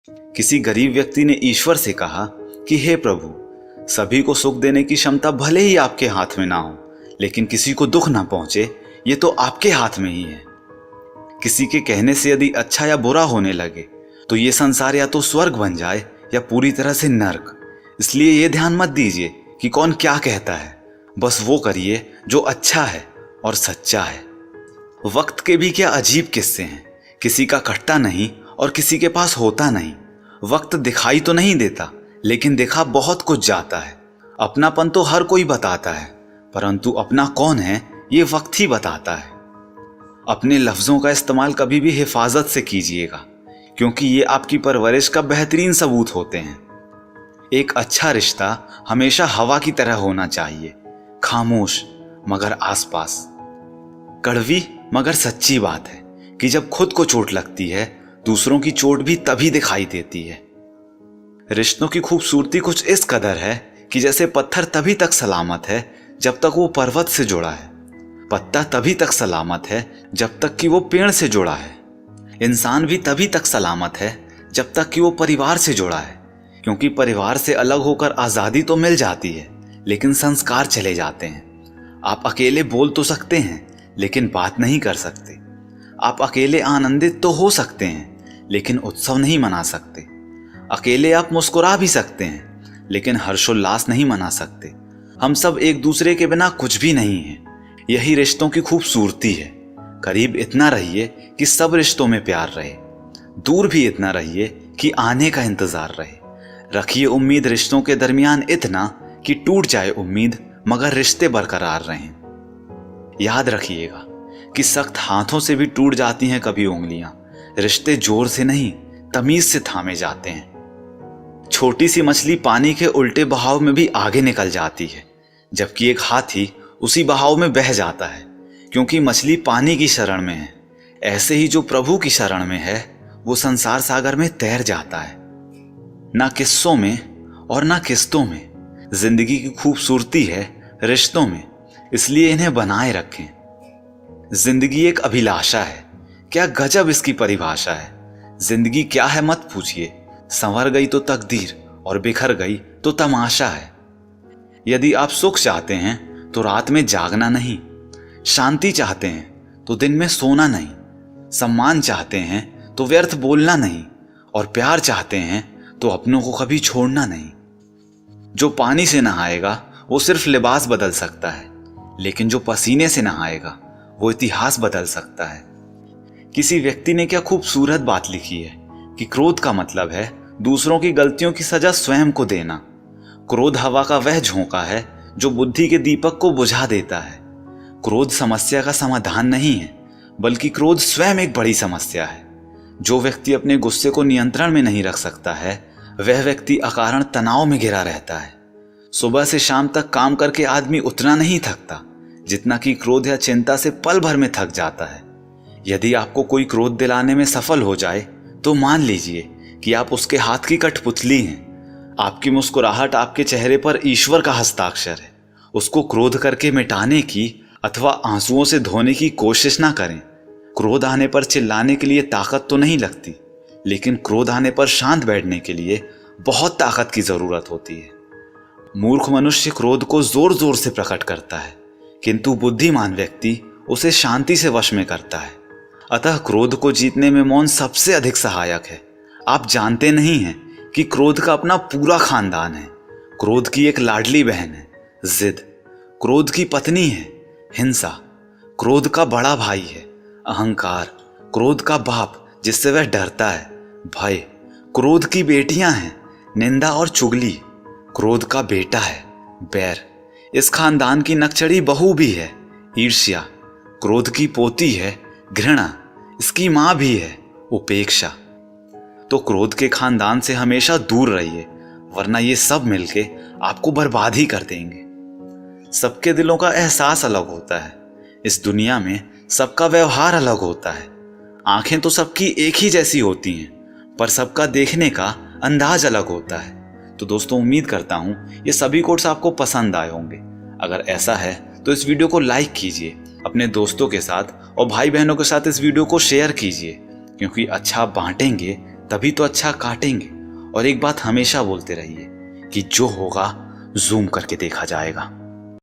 किसी गरीब व्यक्ति ने ईश्वर से कहा कि हे प्रभु, सभी को सुख देने की क्षमता भले ही आपके हाथ में ना हो, लेकिन किसी को दुख ना पहुंचे ये तो आपके हाथ में ही है। किसी के कहने से यदि अच्छा या बुरा होने लगे तो ये संसार या तो स्वर्ग बन जाए या पूरी तरह से नर्क। इसलिए ये ध्यान मत दीजिए कि कौन क्या कहता है, बस वो करिए जो अच्छा है और सच्चा है। वक्त के भी क्या अजीब किस्से हैं, किसी का कटता नहीं और किसी के पास होता नहीं। वक्त दिखाई तो नहीं देता, लेकिन देखा बहुत कुछ जाता है। अपनापन तो हर कोई बताता है, परंतु अपना कौन है ये वक्त ही बताता है। अपने लफ्ज़ों का इस्तेमाल कभी भी हिफाजत से कीजिएगा, क्योंकि ये आपकी परवरिश का बेहतरीन सबूत होते हैं। एक अच्छा रिश्ता हमेशा हवा की तरह होना चाहिए, खामोश मगर आसपास। कड़वी मगर सच्ची बात है कि जब खुद को चोट लगती है, दूसरों की चोट भी तभी दिखाई देती है। रिश्तों की खूबसूरती कुछ इस कदर है कि जैसे पत्थर तभी तक सलामत है जब तक वो पर्वत से जुड़ा है, पत्ता तभी तक सलामत है जब तक कि वो पेड़ से जुड़ा है, इंसान भी तभी तक सलामत है जब तक कि वो परिवार से जुड़ा है। क्योंकि परिवार से अलग होकर आज़ादी तो मिल जाती है, लेकिन संस्कार चले जाते हैं। आप अकेले बोल तो सकते हैं, लेकिन बात नहीं कर सकते। आप अकेले आनंदित तो हो सकते हैं, लेकिन उत्सव नहीं मना सकते। अकेले आप मुस्कुरा भी सकते हैं, लेकिन हर्षोल्लास नहीं मना सकते। हम सब एक दूसरे के बिना कुछ भी नहीं हैं। यही रिश्तों की खूबसूरती है। करीब इतना रहिए कि सब रिश्तों में प्यार रहे, दूर भी इतना रहिए कि आने का इंतजार रहे। रखिए उम्मीद रिश्तों के दरमियान इतना कि टूट जाए उम्मीद मगर रिश्ते बरकरार रहें। याद रखिएगा कि सख्त हाथों से भी टूट जाती हैं कभी उंगलियां, रिश्ते जोर से नहीं तमीज से थामे जाते हैं। छोटी सी मछली पानी के उल्टे बहाव में भी आगे निकल जाती है, जबकि एक हाथी उसी बहाव में बह जाता है, क्योंकि मछली पानी की शरण में है। ऐसे ही जो प्रभु की शरण में है वो संसार सागर में तैर जाता है। ना किस्सों में और ना किस्तों में जिंदगी की खूबसूरती है रिश्तों में, इसलिए इन्हें बनाए रखें। जिंदगी एक अभिलाषा है, क्या गजब इसकी परिभाषा है। जिंदगी क्या है मत पूछिए, संवर गई तो तकदीर और बिखर गई तो तमाशा है। यदि आप सुख चाहते हैं तो रात में जागना नहीं, शांति चाहते हैं तो दिन में सोना नहीं, सम्मान चाहते हैं तो व्यर्थ बोलना नहीं, और प्यार चाहते हैं तो अपनों को कभी छोड़ना नहीं। जो पानी से नहाएगा वो सिर्फ लिबास बदल सकता है, लेकिन जो पसीने से नहाएगा वो इतिहास बदल सकता है। किसी व्यक्ति ने क्या खूबसूरत बात लिखी है कि क्रोध का मतलब है दूसरों की गलतियों की सजा स्वयं को देना। क्रोध हवा का वह झोंका है जो बुद्धि के दीपक को बुझा देता है। क्रोध समस्या का समाधान नहीं है, बल्कि क्रोध स्वयं एक बड़ी समस्या है। जो व्यक्ति अपने गुस्से को नियंत्रण में नहीं रख सकता है, वह व्यक्ति अकारण तनाव में घिरा रहता है। सुबह से शाम तक काम करके आदमी उतना नहीं थकता जितना कि क्रोध या चिंता से पल भर में थक जाता है। यदि आपको कोई क्रोध दिलाने में सफल हो जाए तो मान लीजिए कि आप उसके हाथ की कठपुतली हैं। आपकी मुस्कुराहट आपके चेहरे पर ईश्वर का हस्ताक्षर है। उसको क्रोध करके मिटाने की अथवा आंसुओं से धोने की कोशिश ना करें। क्रोध आने पर चिल्लाने के लिए ताकत तो नहीं लगती, लेकिन क्रोध आने पर शांत बैठने के लिए बहुत ताकत की जरूरत होती है। मूर्ख मनुष्य क्रोध को जोर जोर से प्रकट करता है, किंतु बुद्धिमान व्यक्ति उसे शांति से वश में करता है। अतः क्रोध को जीतने में मौन सबसे अधिक सहायक है। आप जानते नहीं हैं कि क्रोध का अपना पूरा खानदान है। क्रोध की एक लाडली बहन है जिद, क्रोध की पत्नी है हिंसा, क्रोध का बड़ा भाई है अहंकार, क्रोध का बाप जिससे वह डरता है भय, क्रोध की बेटियां हैं निंदा और चुगली, क्रोध का बेटा है बैर। इस खानदान की नकचड़ी बहू भी है ईर्ष्या, क्रोध की पोती है घृणा, इसकी मां भी है उपेक्षा। तो क्रोध के खानदान से हमेशा दूर रहिए, वरना ये सब मिलके आपको बर्बाद ही कर देंगे। सबके दिलों का एहसास अलग होता है। इस दुनिया में सबका व्यवहार अलग होता है। आंखें तो सबकी एक ही जैसी होती हैं, पर सबका देखने का अंदाज अलग होता है। तो दोस्तों, उम्मीद करता हूं ये सभी कोट्स आपको पसंद आए होंगे। अगर ऐसा है तो इस वीडियो को लाइक कीजिए, अपने दोस्तों के साथ और भाई बहनों के साथ इस वीडियो को शेयर कीजिए, क्योंकि अच्छा बांटेंगे तभी तो अच्छा काटेंगे। और एक बात हमेशा बोलते रहिए कि जो होगा जूम करके देखा जाएगा।